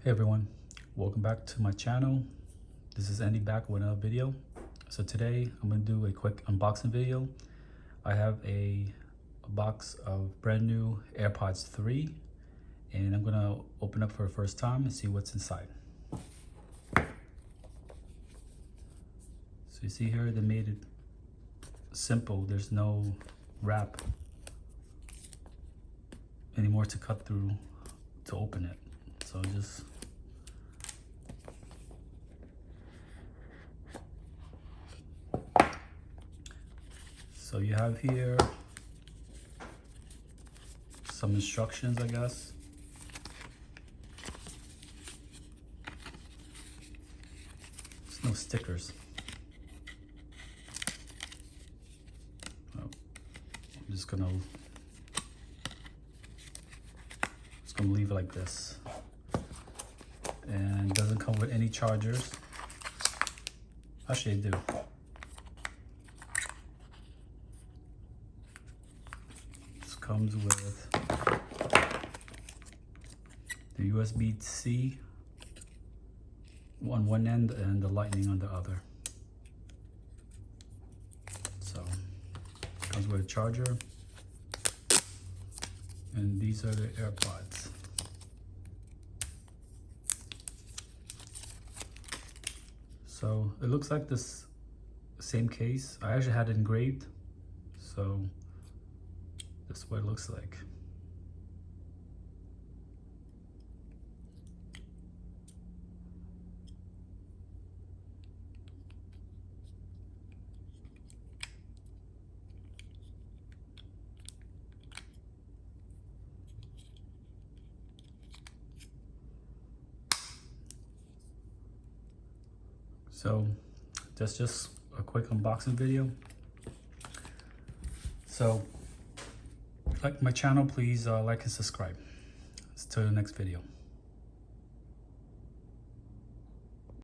Hey everyone, welcome back to my channel. This is Andy back with another video. So today I'm going to do a quick unboxing video. I have a box of brand new AirPods 3 and I'm going to open up for the first time and see what's inside. So you see here they made it simple. There's no wrap anymore to cut through to open it. So just so you have here some instructions, I guess. There's no stickers. Oh, I'm just gonna leave it like this. And it doesn't come with any chargers. Actually, it do. This comes with the USB-C on one end and the lightning on the other. So it comes with a charger. And these are the AirPods. So it looks like this same case. I actually had it engraved, so this is what it looks like. So that's just a quick unboxing video. So like my channel, please like and subscribe. Till the next video.